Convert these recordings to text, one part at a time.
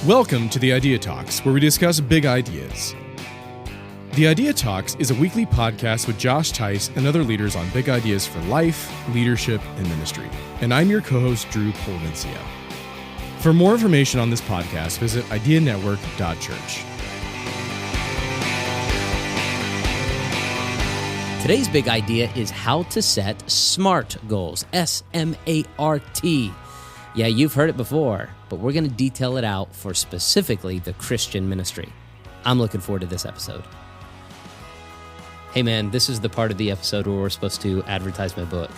Welcome to the Idea Talks, where we discuss big ideas. The Idea Talks is a weekly podcast with Josh Tice and other leaders on big ideas for life, leadership, and ministry. And I'm your co-host, Drew Polvencia. For more information on this podcast, visit ideanetwork.church. Today's big idea is how to set SMART goals, S-M-A-R-T. Yeah, you've heard it before, but we're going to detail it out for specifically the Christian ministry. I'm looking forward to this episode. Hey man, this is the part of the episode where we're supposed to advertise my book.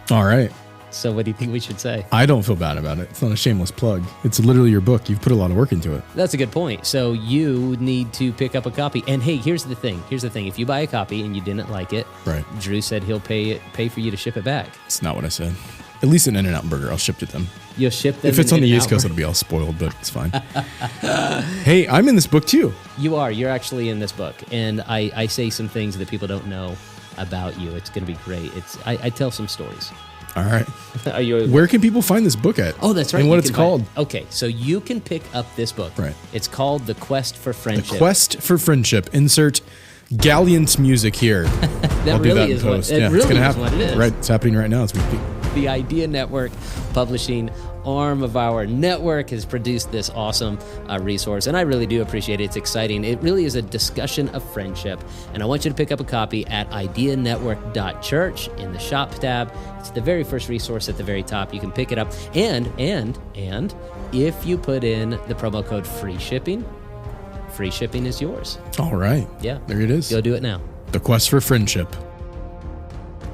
All right. So what do you think we should say? I don't feel bad about it. It's not a shameless plug. It's literally your book. You've put a lot of work into it. That's a good point. So you need to pick up a copy. And hey, here's the thing. If you buy a copy and you didn't like it, right? Drew said he'll pay for you to ship it back. It's not what I said. At least an In-N-Out burger, I'll ship to them. You'll ship them. If it's on the East Coast, it'll be all spoiled, but it's fine. Hey, I'm in this book too. You are. You're actually in this book. And I say some things that people don't know about you. It's going to be great. I tell some stories. All right. Are you? Where can people find this book at? Oh, that's right. And what it's called. Okay, so you can pick up this book. Right. It's called The Quest for Friendship. The Quest for Friendship. Insert Galleon's music here. I'll do that in post. It really it's gonna is happen. what it is. Right. It's happening right now as we speak. The Idea Network publishing arm of our network has produced this awesome resource, and I really do appreciate it. It's exciting. It really is a discussion of friendship, and I want you to pick up a copy at ideanetwork.church in the shop tab. It's the very first resource at the very top. You can pick it up, and if you put in the promo code free shipping is yours. All right. Yeah. There it is. Go do it now. The Quest for Friendship.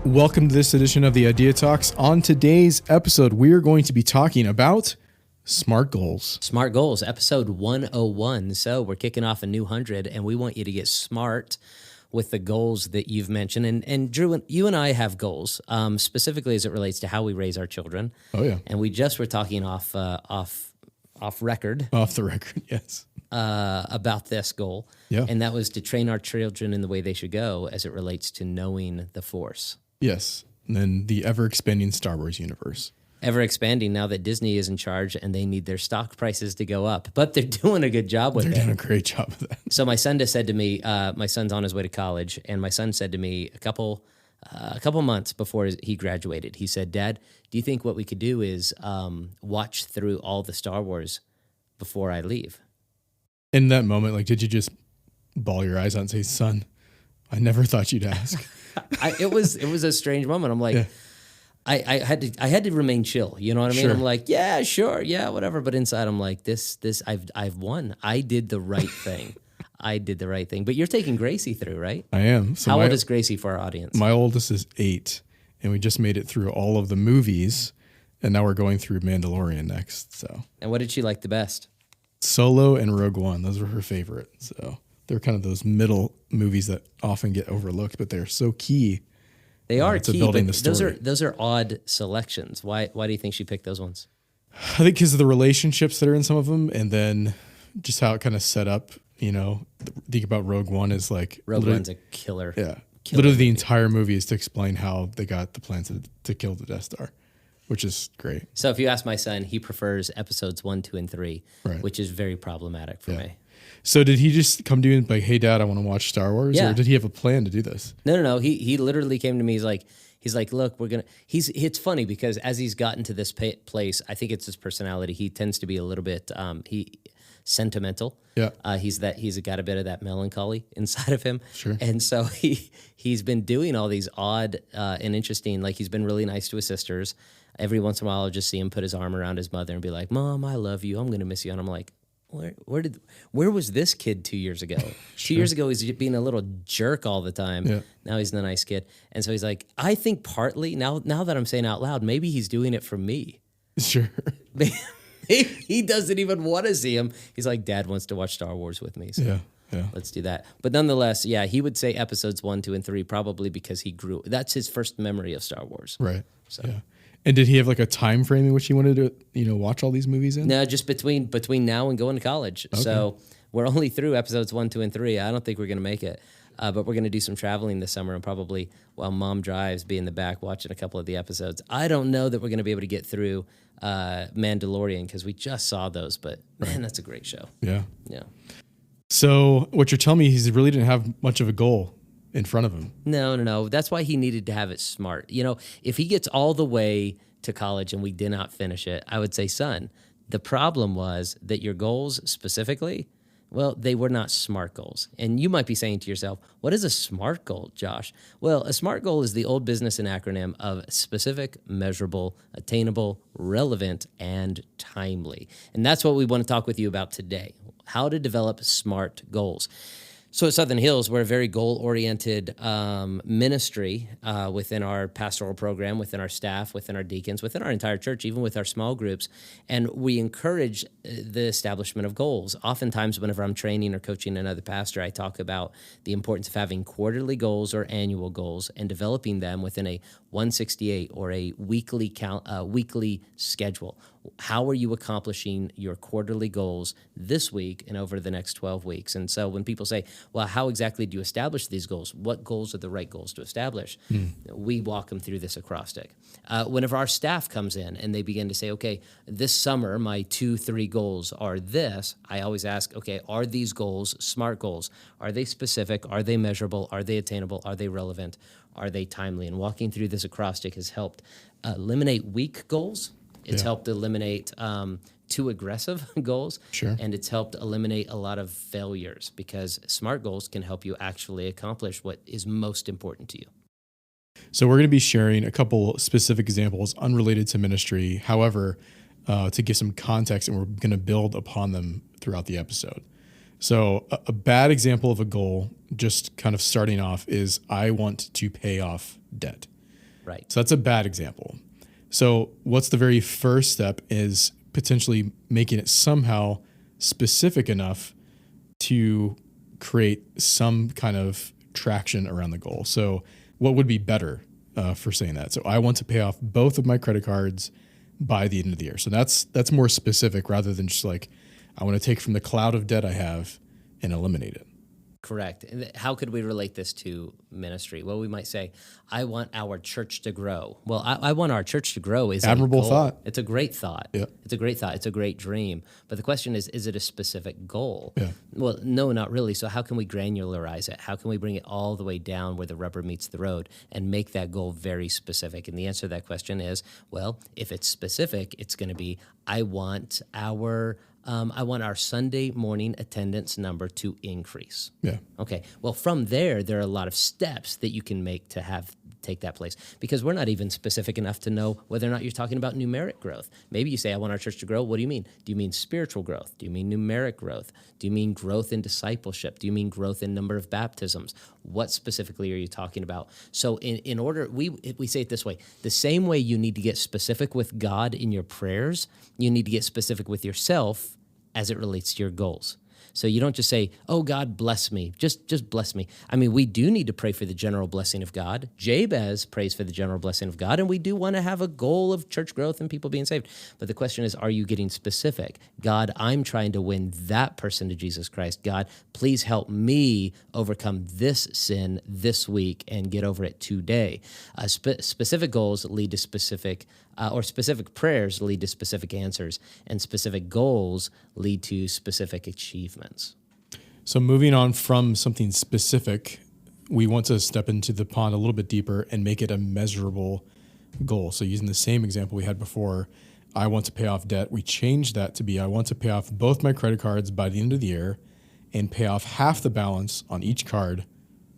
Welcome to this edition of the Idea Talks. On today's episode, we are going to be talking about SMART goals. SMART goals, episode 101. So we're kicking off a new 100, and we want you to get smart with the goals that you've mentioned. And Drew, you and I have goals, specifically as it relates to how we raise our children. Oh, yeah. And we just were talking off record. Off the record, yes. About this goal. Yeah. And that was to train our children in the way they should go as it relates to knowing the Force. Yes. And then the ever-expanding Star Wars universe. Ever expanding now that Disney is in charge and they need their stock prices to go up. But they're doing a good job with it. They're doing a great job of that. So my son just said to me, my son's on his way to college, and my son said to me a couple months before he graduated, he said, "Dad, do you think what we could do is watch through all the Star Wars before I leave?" In that moment, did you just bawl your eyes out and say, "Son, I never thought you'd ask"? It was a strange moment. I'm like, yeah. I had to remain chill. You know what I mean? Sure. I'm like, yeah, sure, yeah, whatever. But inside, I'm like, this, I've won. I did the right thing. I did the right thing. But you're taking Gracie through, right? I am. So how old is Gracie for our audience? My oldest is 8, and we just made it through all of the movies, and now we're going through Mandalorian next. So. And what did she like the best? Solo and Rogue One. Those were her favorite. So they're kind of those middle movies that often get overlooked, but they're so key. They are key, building but the story. Those are odd selections. Why do you think she picked those ones? I think because of the relationships that are in some of them, and then just how it kind of set up. Think about Rogue One is Rogue One's a killer. Yeah, literally the entire movie is to explain how they got the plans to kill the Death Star, which is great. So if you ask my son, he prefers episodes 1, 2, and 3, right, which is very problematic for me. So did he just come to you and be like, "Hey, Dad, I want to watch Star Wars"? Yeah. Or did he have a plan to do this? No. He literally came to me. He's like, look, we're gonna. It's funny because as he's gotten to this place, I think it's his personality. He tends to be a little bit sentimental. Yeah. He's got a bit of that melancholy inside of him. Sure. And so he's been doing all these odd and interesting. He's been really nice to his sisters. Every once in a while, I'll just see him put his arm around his mother and be like, "Mom, I love you. I'm gonna miss you." And I'm like, Where was this kid 2 years ago? Sure. 2 years ago, he's being a little jerk all the time. Yeah. Now he's the nice kid. And so he's like, I think partly, now that I'm saying out loud, maybe he's doing it for me. Sure. Maybe he doesn't even want to see him. He's like, Dad wants to watch Star Wars with me. So yeah. Let's do that. But nonetheless, yeah, he would say episodes 1, 2, and 3 probably because that's his first memory of Star Wars. Right. So. Yeah. And did he have a time frame in which he wanted to, watch all these movies in? No, just between now and going to college. Okay. So we're only through episodes 1, 2, and 3. I don't think we're going to make it. but we're going to do some traveling this summer, and probably while Mom drives, be in the back watching a couple of the episodes. I don't know that we're going to be able to get through Mandalorian because we just saw those, but man, that's a great show. Yeah. Yeah. So what you're telling me, he really didn't have much of a goal in front of him. No. That's why he needed to have it smart. If he gets all the way to college and we did not finish it, I would say, son, the problem was that your goals specifically, well, they were not SMART goals. And you might be saying to yourself, what is a SMART goal, Josh? Well, a SMART goal is the old business and acronym of specific, measurable, attainable, relevant, and timely. And that's what we want to talk with you about today, how to develop SMART goals. So at Southern Hills, we're a very goal-oriented ministry within our pastoral program, within our staff, within our deacons, within our entire church, even with our small groups. And we encourage the establishment of goals. Oftentimes, whenever I'm training or coaching another pastor, I talk about the importance of having quarterly goals or annual goals and developing them within a 168 or a weekly schedule. How are you accomplishing your quarterly goals this week and over the next 12 weeks? And so when people say, well, how exactly do you establish these goals? What goals are the right goals to establish? We walk them through this acrostic. Whenever our staff comes in and they begin to say, okay, this summer, my 2-3 goals are this, I always ask, okay, are these goals SMART goals? Are they specific? Are they measurable? Are they attainable? Are they relevant? Are they timely? And walking through this acrostic has helped eliminate weak goals. It's helped eliminate too aggressive goals. Sure. And it's helped eliminate a lot of failures because SMART goals can help you actually accomplish what is most important to you. So we're going to be sharing a couple specific examples unrelated to ministry. However, to give some context, and we're going to build upon them throughout the episode. So a bad example of a goal, just kind of starting off, is I want to pay off debt. Right. So that's a bad example. So what's the very first step is potentially making it somehow specific enough to create some kind of traction around the goal. So what would be better for saying that? So I want to pay off both of my credit cards by the end of the year. So that's more specific rather than just like, I want to take from the cloud of debt I have and eliminate it. Correct. And how could we relate this to ministry? Well, we might say, I want our church to grow. Well, I want our church to grow is admirable a goal. thought. It's a great thought. Yeah. It's a great thought. It's a great dream. But the question is it a specific goal? Yeah. Well, no, not really. So how can we granularize it? How can we bring it all the way down where the rubber meets the road and make that goal very specific? And the answer to that question is, well, if it's specific, it's going to be, I want our Sunday morning attendance number to increase. Yeah. Okay. Well, from there are a lot of steps that you can make to take that place because we're not even specific enough to know whether or not you're talking about numeric growth. Maybe you say, I want our church to grow. What do you mean? Do you mean spiritual growth? Do you mean numeric growth? Do you mean growth in discipleship? Do you mean growth in number of baptisms? What specifically are you talking about? So in order, we say it this way, the same way you need to get specific with God in your prayers, you need to get specific with yourself as it relates to your goals. So you don't just say, oh, God, bless me. Just bless me. I mean, we do need to pray for the general blessing of God. Jabez prays for the general blessing of God, and we do want to have a goal of church growth and people being saved. But the question is, are you getting specific? God, I'm trying to win that person to Jesus Christ. God, please help me overcome this sin this week and get over it today. Specific goals lead to specific prayers lead to specific answers, and specific goals lead to specific achievements. So moving on from something specific, we want to step into the pond a little bit deeper and make it a measurable goal. So using the same example we had before, I want to pay off debt. We changed that to be, I want to pay off both my credit cards by the end of the year and pay off half the balance on each card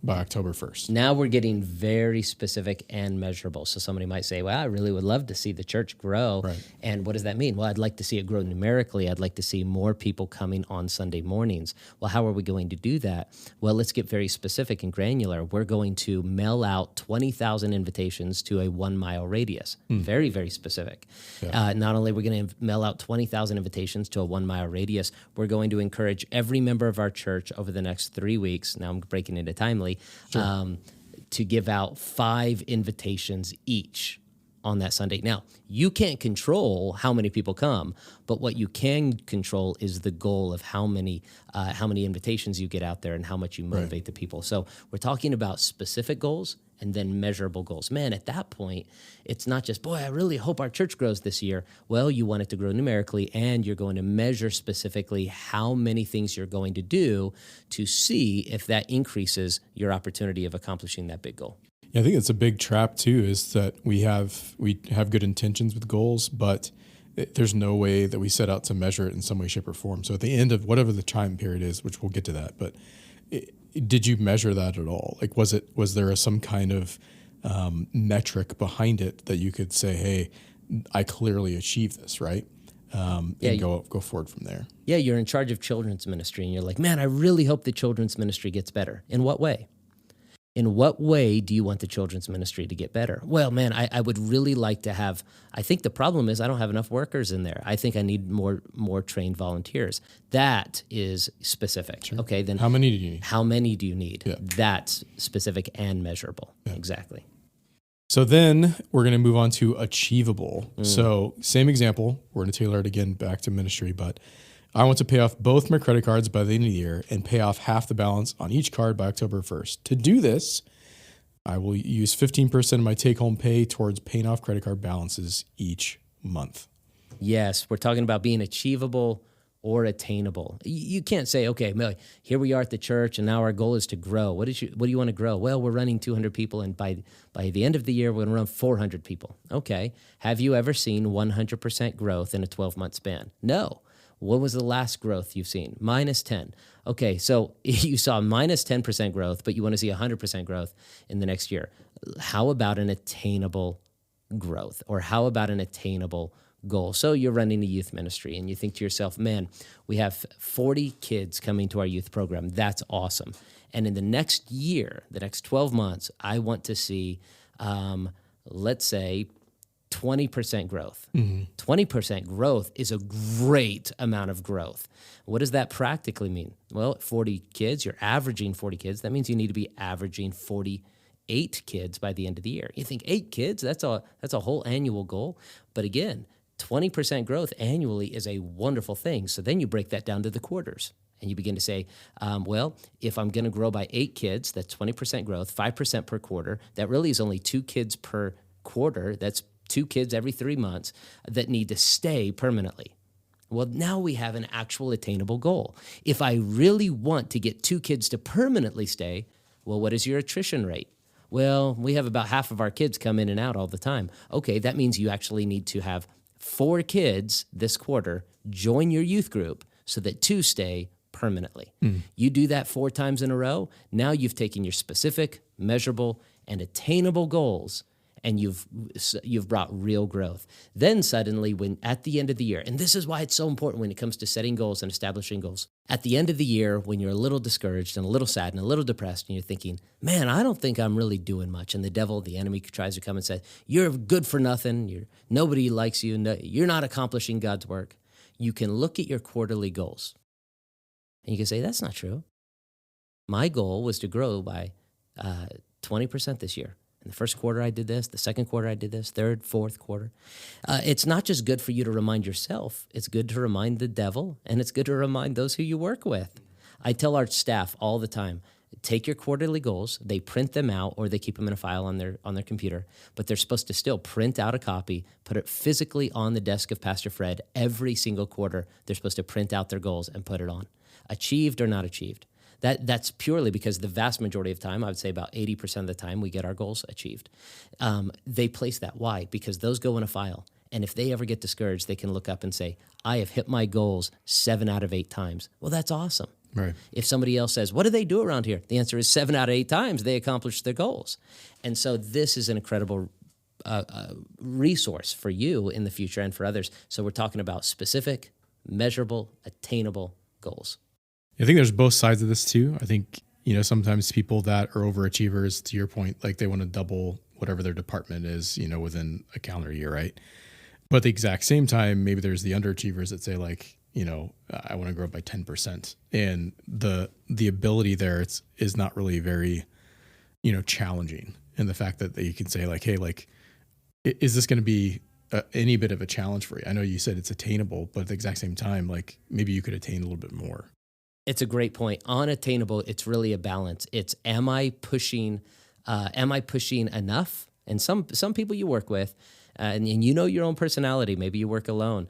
by October 1st. Now we're getting very specific and measurable. So somebody might say, well, I really would love to see the church grow. Right. And what does that mean? Well, I'd like to see it grow numerically. I'd like to see more people coming on Sunday mornings. Well, how are we going to do that? Well, let's get very specific and granular. We're going to mail out 20,000 invitations to a 1-mile radius. Very, very specific. Yeah. Not only are we going to mail out 20,000 invitations to a 1-mile radius, we're going to encourage every member of our church over the next 3 weeks. Now I'm breaking into timely. Sure. To give out 5 invitations each on that Sunday. Now, you can't control how many people come, but what you can control is the goal of how many invitations you get out there and how much you motivate the people. So we're talking about specific goals and then measurable goals. Man, at that point, it's not just, boy, I really hope our church grows this year. Well, you want it to grow numerically, and you're going to measure specifically how many things you're going to do to see if that increases your opportunity of accomplishing that big goal. Yeah, I think it's a big trap too, is that we have good intentions with goals, but there's no way that we set out to measure it in some way, shape, or form. So at the end of whatever the time period is, which we'll get to that, but did you measure that at all? Like, was there some kind of metric behind it that you could say, hey, I clearly achieved this, right? And go forward from there. Yeah, you're in charge of children's ministry, and you're like, man, I really hope the children's ministry gets better. In what way? In what way do you want the children's ministry to get better? Well, man, I would really like to have, I think the problem is I don't have enough workers in there. I think I need more trained volunteers. That is specific. Sure. Okay, then how many do you need? How many do you need? Yeah. That's specific and measurable. Yeah. Exactly. So then we're going to move on to achievable. So same example, we're going to tailor it again back to ministry, but I want to pay off both my credit cards by the end of the year and pay off half the balance on each card by October 1st. To do this, I will use 15% of my take-home pay towards paying off credit card balances each month. Yes, we're talking about being achievable or attainable. You can't say, okay, Millie, here we are at the church, and now our goal is to grow. What do you want to grow? Well, we're running 200 people, and by the end of the year, we're going to run 400 people. Okay. Have you ever seen 100% growth in a 12-month span? No. What was the last growth you've seen? Minus 10. Okay, so you saw minus 10% growth, but you want to see 100% growth in the next year. How about an attainable growth? Or how about an attainable goal? So you're running a youth ministry, and you think to yourself, man, we have 40 kids coming to our youth program. That's awesome. And in the next year, the next 12 months, I want to see, let's say, 20% growth. 20% growth is a great amount of growth. What does that practically mean? Well, 40 kids, you're averaging 40 kids. That means you need to be averaging 48 kids by the end of the year. You think 8 kids, that's a whole annual goal. But again, 20% growth annually is a wonderful thing. So then you break that down to the quarters. And you begin to say, well, if I'm going to grow by 8 kids, that's 20% growth, 5% per quarter. That really is only 2 kids per quarter. That's 2 kids every 3 months that need to stay permanently. Well, now we have an actual attainable goal. If I really want to get 2 kids to permanently stay, well, what is your attrition rate? Well, we have about half of our kids come in and out all the time. Okay, that means you actually need to have 4 kids this quarter join your youth group so that 2 stay permanently. You do that 4 times in a row, now you've taken your specific, measurable, and attainable goals, and you've brought real growth. Then suddenly, when at the end of the year, and this is why it's so important when it comes to setting goals and establishing goals, at the end of the year, when you're a little discouraged and a little sad and a little depressed, and you're thinking, man, I don't think I'm really doing much, and the devil, the enemy, tries to come and say, you're good for nothing, nobody likes you, you're not accomplishing God's work, you can look at your quarterly goals, and you can say, that's not true. My goal was to grow by 20% this year. In the first quarter, I did this. The second quarter, I did this. Third, fourth quarter. It's not just good for you to remind yourself. It's good to remind the devil, and it's good to remind those who you work with. I tell our staff all the time, take your quarterly goals. They print them out, or they keep them in a file on their computer, but they're supposed to still print out a copy, put it physically on the desk of Pastor Fred. Every single quarter, they're supposed to print out their goals and put it on. Achieved or not achieved. That's purely because the vast majority of time, I would say about 80% of the time, we get our goals achieved. They place that. Why? Because those go in a file. And if they ever get discouraged, they can look up and say, I have hit my goals 7 out of 8 times. Well, that's awesome. Right. If somebody else says, what do they do around here? The answer is 7 out of 8 times they accomplished their goals. And so this is an incredible resource for you in the future and for others. So we're talking about specific, measurable, attainable goals. I think there's both sides of this too. I think, sometimes people that are overachievers, to your point, like they want to double whatever their department is, within a calendar year, right? But at the exact same time, maybe there's the underachievers that say like, I want to grow by 10%. And the ability there is not really very, challenging. And the fact that you can say like, hey, like Is this going to be any bit of a challenge for you? I know you said it's attainable, but at the exact same time, like maybe you could attain a little bit more. It's a great point. Unattainable, it's really a balance. It's am I pushing enough? And some people you work with, and you know your own personality, maybe you work alone.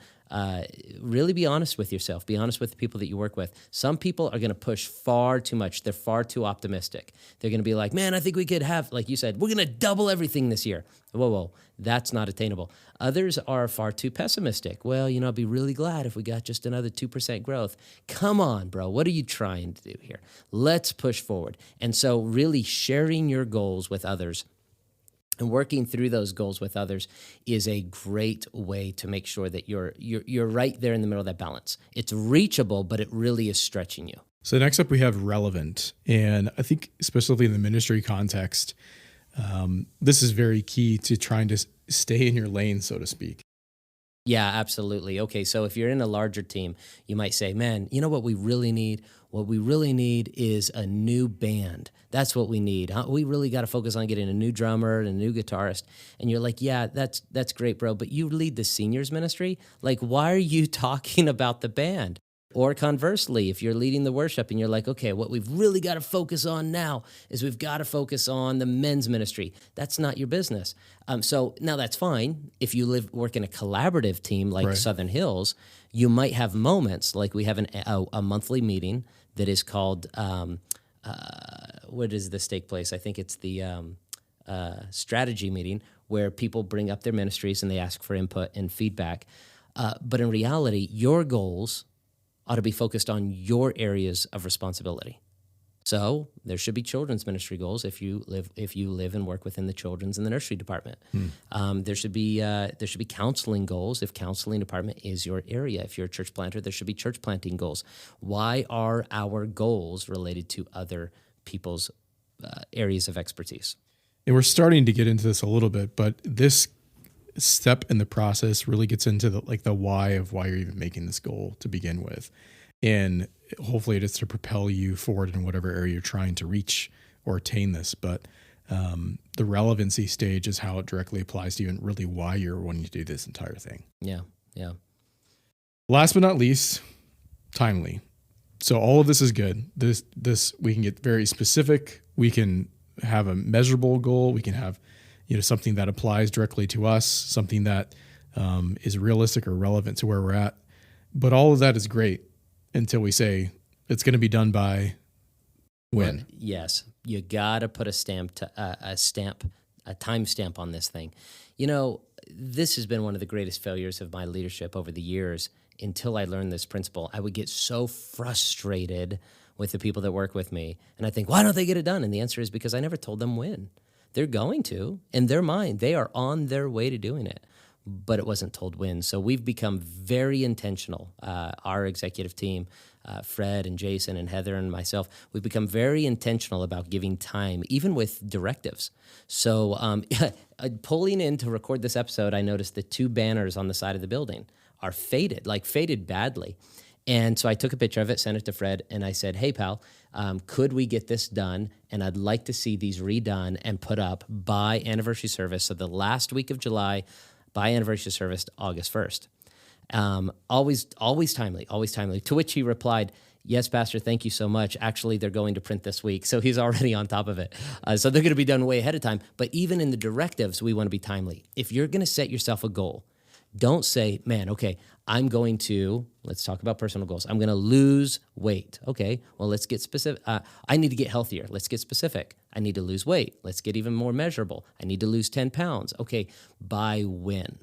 Really be honest with yourself. Be honest with the people that you work with. Some people are going to push far too much. They're far too optimistic. They're going to be like, man, I think we could have, like you said, we're going to double everything this year. Whoa, that's not attainable. Others are far too pessimistic. Well, I'd be really glad if we got just another 2% growth. Come on, bro. What are you trying to do here? Let's push forward. And so really sharing your goals with others and working through those goals with others is a great way to make sure that you're right there in the middle of that balance. It's reachable, but it really is stretching you. So next up, we have relevant. And I think especially in the ministry context, this is very key to trying to stay in your lane, so to speak. Yeah, absolutely. Okay, so if you're in a larger team, you might say, man, you know what we really need? What we really need is a new band. That's what we need. We really got to focus on getting a new drummer and a new guitarist. And you're like, yeah, that's great, bro, but you lead the seniors ministry? Like, why are you talking about the band? Or conversely, if you're leading the worship and you're like, okay, what we've really got to focus on now is we've got to focus on the men's ministry. That's not your business. So now that's fine. If you work in a collaborative team like Right. Southern Hills, you might have moments like we have a monthly meeting that is called, where does this take place? I think it's the strategy meeting where people bring up their ministries and they ask for input and feedback. But in reality, your goals ought to be focused on your areas of responsibility. So there should be children's ministry goals if you live and work within the children's and the nursery department. There should be counseling goals if counseling department is your area. If you're a church planter, there should be church planting goals. Why are our goals related to other people's areas of expertise? And we're starting to get into this a little bit, but this step in the process really gets into the why of why you're even making this goal to begin with. And hopefully it is to propel you forward in whatever area you're trying to reach or attain this. But the relevancy stage is how it directly applies to you and really why you're wanting to do this entire thing. Yeah. Last but not least, timely. So all of this is good. This we can get very specific. We can have a measurable goal. We can have something that applies directly to us, something that is realistic or relevant to where we're at. But all of that is great until we say it's going to be done by when. But yes, you got to put a time stamp on this thing. This has been one of the greatest failures of my leadership over the years. Until I learned this principle, I would get so frustrated with the people that work with me. And I think, why don't they get it done? And the answer is because I never told them when. They're going to, in their mind, they are on their way to doing it, but it wasn't told when. So we've become very intentional. Our executive team, Fred and Jason and Heather and myself, we've become very intentional about giving time, even with directives. So pulling in to record this episode, I noticed the 2 banners on the side of the building are faded badly. And so I took a picture of it, sent it to Fred, and I said, hey, pal, could we get this done? And I'd like to see these redone and put up by anniversary service. So the last week of July, by anniversary service, August 1st. Always timely. To which he replied, yes, Pastor, thank you so much. Actually, they're going to print this week. So he's already on top of it. So they're going to be done way ahead of time. But even in the directives, we want to be timely. If you're going to set yourself a goal, don't say, man, okay, let's talk about personal goals. I'm going to lose weight. Okay, well, let's get specific. I need to get healthier. Let's get specific. I need to lose weight. Let's get even more measurable. I need to lose 10 pounds. Okay, by when?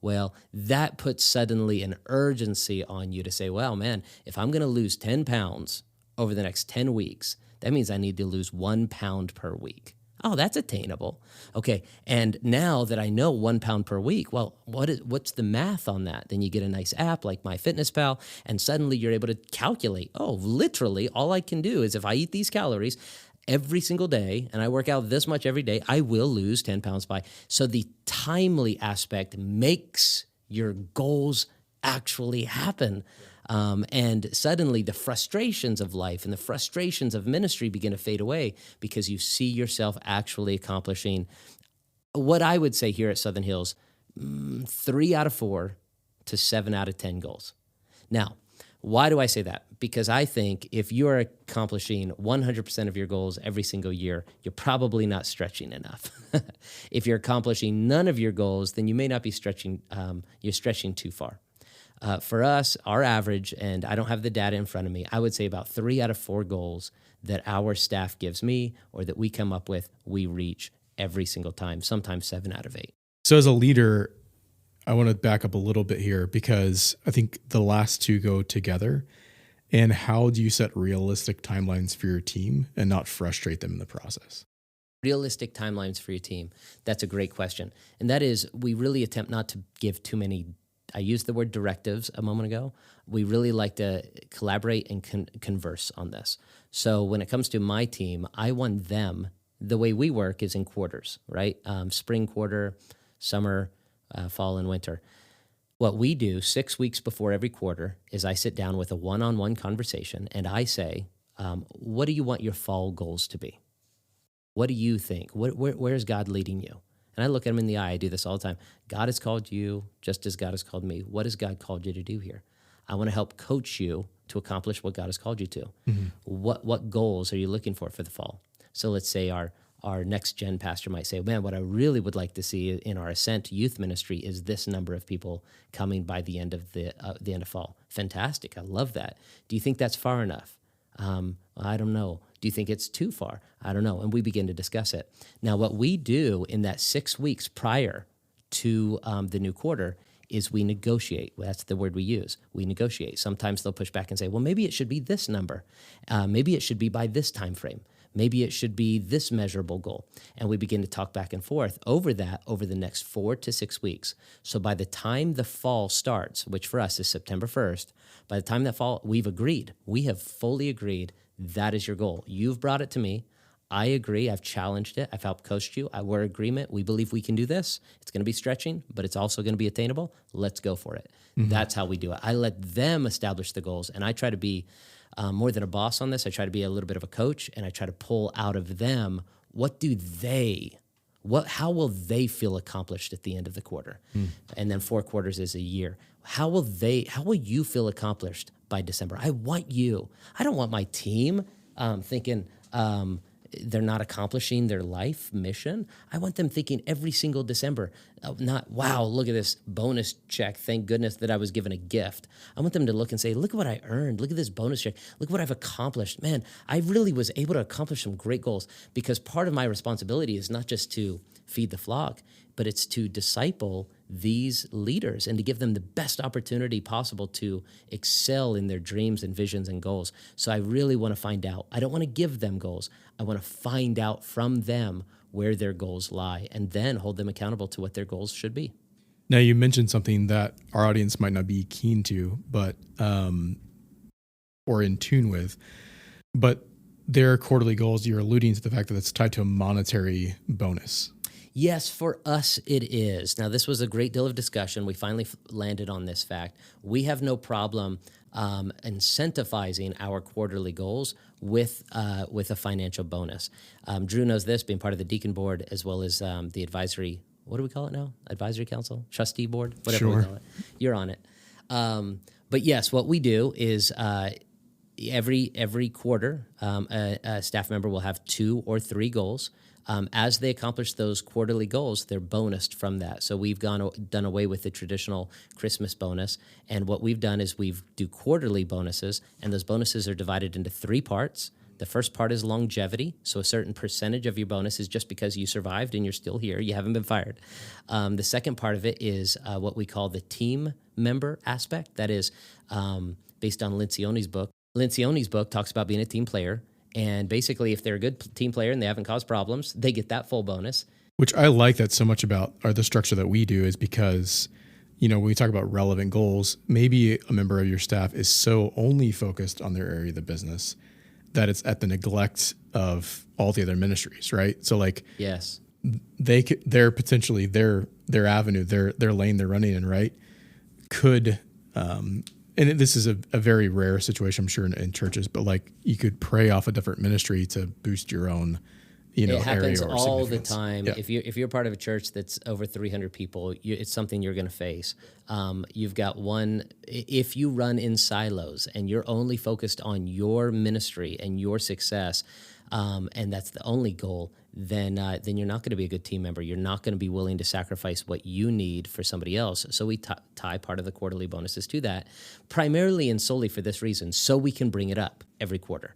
Well, that puts suddenly an urgency on you to say, well, man, if I'm going to lose 10 pounds over the next 10 weeks, that means I need to lose 1 pound per week. Oh, that's attainable. Okay, and now that I know 1 pound per week, well, what's the math on that? Then you get a nice app like MyFitnessPal, and suddenly you're able to calculate, literally all I can do is if I eat these calories every single day and I work out this much every day, I will lose 10 pounds by. So the timely aspect makes your goals actually happen. And suddenly the frustrations of life and the frustrations of ministry begin to fade away because you see yourself actually accomplishing what I would say here at Southern Hills, 3 out of 4 to 7 out of 10 goals. Now, why do I say that? Because I think if you're accomplishing 100% of your goals every single year, you're probably not stretching enough. If you're accomplishing none of your goals, then you may not be stretching, you're stretching too far. For us, our average, and I don't have the data in front of me, I would say about 3 out of 4 goals that our staff gives me or that we come up with, we reach every single time, sometimes 7 out of 8. So as a leader, I want to back up a little bit here because I think the last two go together. And how do you set realistic timelines for your team and not frustrate them in the process? Realistic timelines for your team. That's a great question. And that is, we really attempt not to give too many, I used the word directives a moment ago. We really like to collaborate and converse on this. So when it comes to my team, I want them, the way we work is in quarters, right? Spring quarter, summer, fall and winter. What we do 6 weeks before every quarter is I sit down with a one-on-one conversation and I say, what do you want your fall goals to be? What do you think? Where's God leading you? And I look at him in the eye. I do this all the time. God has called you just as God has called me. What has God called you to do here? I want to help coach you to accomplish what God has called you to. Mm-hmm. What goals are you looking for the fall? So let's say our next gen pastor might say, man, what I really would like to see in our Ascent youth ministry is this number of people coming by the end of the end of fall. Fantastic. I love that. Do you think that's far enough? I don't know. Do you think it's too far? I don't know. And we begin to discuss it. Now, what we do in that 6 weeks prior to the new quarter is we negotiate. Well, that's the word we use. We negotiate. Sometimes they'll push back and say, well, maybe it should be this number. Maybe it should be by this time frame. Maybe it should be this measurable goal. And we begin to talk back and forth over that over the next 4 to 6 weeks. So by the time the fall starts, which for us is September 1st, by the time that fall, we've agreed. We have fully agreed that is your goal. You've brought it to me. I agree. I've challenged it. I've helped coach you. We're in agreement. We believe we can do this. It's going to be stretching, but it's also going to be attainable. Let's go for it. Mm-hmm. That's how we do it. I let them establish the goals, and I try to be more than a boss on this. I try to be a little bit of a coach, and I try to pull out of them how will they feel accomplished at the end of the quarter? And then 4 quarters is a year. How will you feel accomplished by December? I don't want my team thinking they're not accomplishing their life mission. I want them thinking every single December, not, wow, look at this bonus check. Thank goodness that I was given a gift. I want them to look and say, look at what I earned. Look at this bonus check. Look what I've accomplished. Man, I really was able to accomplish some great goals, because part of my responsibility is not just to feed the flock, but it's to disciple these leaders and to give them the best opportunity possible to excel in their dreams and visions and goals. So I really want to find out. I don't want to give them goals. I want to find out from them where their goals lie and then hold them accountable to what their goals should be. Now, you mentioned something that our audience might not be keen to, but or in tune with, but their quarterly goals, you're alluding to the fact that it's tied to a monetary bonus. Yes, for us it is. Now, this was a great deal of discussion. We finally landed on this fact. We have no problem incentivizing our quarterly goals with a financial bonus. Drew knows this, being part of the deacon board as well as the advisory, what do we call it now? Advisory council? Trustee board? Whatever we call it. You're on it. But yes, what we do is every quarter, a staff member will have 2 or 3 goals. As they accomplish those quarterly goals, they're bonused from that. So we've done away with the traditional Christmas bonus, and what we've done is we do quarterly bonuses, and those bonuses are divided into 3 parts. The first part is longevity, so a certain percentage of your bonus is just because you survived and you're still here, you haven't been fired. The second part of it is what we call the team member aspect. That is based on Lencioni's book. Lencioni's book talks about being a team player. And basically, if they're a good team player and they haven't caused problems, they get that full bonus. Which I like that so much about, or the structure that we do, is because, when we talk about relevant goals, maybe a member of your staff is so only focused on their area of the business that it's at the neglect of all the other ministries, right? So yes, they're potentially their avenue, their lane they're running in, right? Could, and this is a very rare situation, I'm sure, in churches, but you could prey off a different ministry to boost your own, area or happens all the significance. time. Yeah. If you're part of a church that's over 300 people, it's something you're going to face. You've got if you run in silos and you're only focused on your ministry and your success, and that's the only goal, then you're not going to be a good team member. You're not going to be willing to sacrifice what you need for somebody else. So we tie part of the quarterly bonuses to that, primarily and solely for this reason, so we can bring it up every quarter.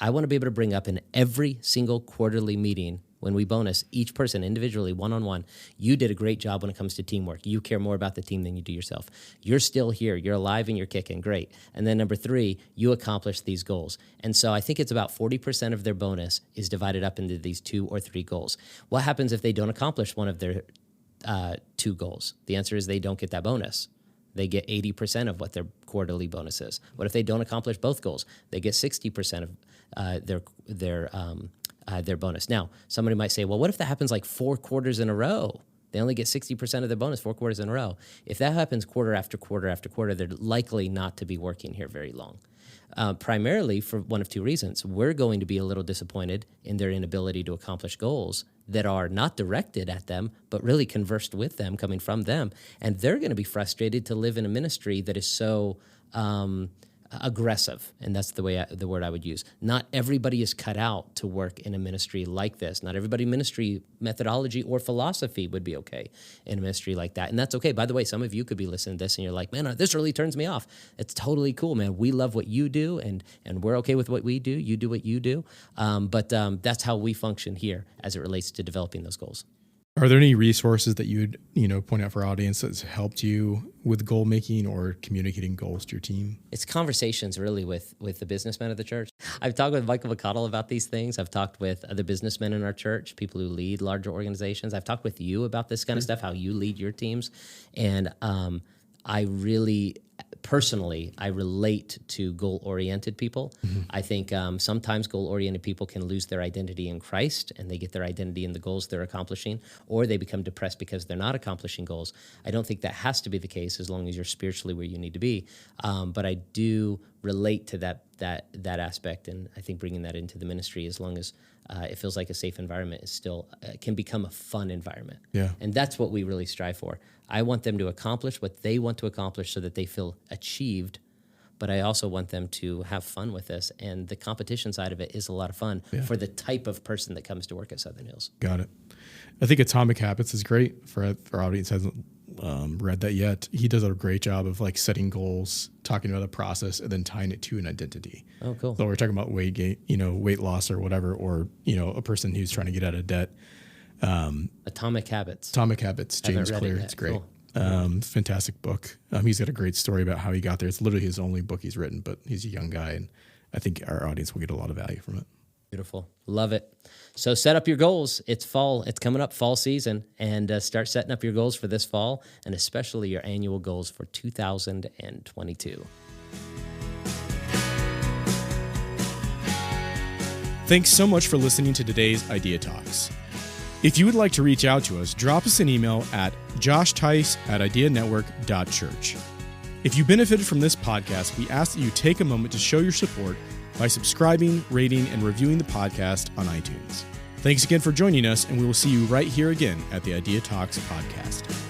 I want to be able to bring up in every single quarterly meeting when we bonus each person individually, one-on-one, you did a great job when it comes to teamwork. You care more about the team than you do yourself. You're still here. You're alive and you're kicking. Great. And then number 3, you accomplished these goals. And so I think it's about 40% of their bonus is divided up into these 2 or 3 goals. What happens if they don't accomplish one of their 2 goals? The answer is they don't get that bonus. They get 80% of what their quarterly bonus is. What if they don't accomplish both goals? They get 60% of their bonus. Now, somebody might say, well, what if that happens like 4 quarters in a row? They only get 60% of their bonus 4 quarters in a row. If that happens quarter after quarter after quarter, they're likely not to be working here very long. Primarily for one of 2 reasons. We're going to be a little disappointed in their inability to accomplish goals that are not directed at them, but really conversed with them, coming from them. And they're going to be frustrated to live in a ministry that is so aggressive, and that's the word I would use. Not everybody is cut out to work in a ministry like this. Not everybody ministry methodology or philosophy would be okay in a ministry like that, and that's okay. By the way, some of you could be listening to this and you're like, man, this really turns me off. It's totally cool, man. We love what you do, and we're okay with what we do. You do what you do, but that's how we function here as it relates to developing those goals. Are there any resources that you would, point out for our audience that's helped you with goal making or communicating goals to your team? It's conversations really with the businessmen of the church. I've talked with Michael McConnell about these things. I've talked with other businessmen in our church, people who lead larger organizations. I've talked with you about this kind of stuff, how you lead your teams. And I really, personally, I relate to goal-oriented people. Mm-hmm. I think sometimes goal-oriented people can lose their identity in Christ, and they get their identity in the goals they're accomplishing, or they become depressed because they're not accomplishing goals. I don't think that has to be the case as long as you're spiritually where you need to be. But I do relate to that aspect, and I think bringing that into the ministry, as long as it feels like a safe environment, is still can become a fun environment. Yeah. And that's what we really strive for. I want them to accomplish what they want to accomplish so that they feel achieved, but I also want them to have fun with this, and the competition side of it is a lot of fun for the type of person that comes to work at Southern Hills. Got it. I think Atomic Habits is great for our audience hasn't read that yet. He does a great job of like setting goals, talking about the process, and then tying it to an identity. Oh, cool. So we're talking about weight gain, weight loss or whatever, or a person who's trying to get out of debt. Atomic Habits. James Clear. It's great. Cool. Fantastic book. He's got a great story about how he got there. It's literally his only book he's written, but he's a young guy, and I think our audience will get a lot of value from it. Beautiful. Love it. So set up your goals. It's fall. It's coming up, fall season, and start setting up your goals for this fall, and especially your annual goals for 2022. Thanks so much for listening to today's Idea Talks. If you would like to reach out to us, drop us an email at joshtice@ideanetwork.church. If you benefited from this podcast, we ask that you take a moment to show your support by subscribing, rating, and reviewing the podcast on iTunes. Thanks again for joining us, and we will see you right here again at the Idea Talks podcast.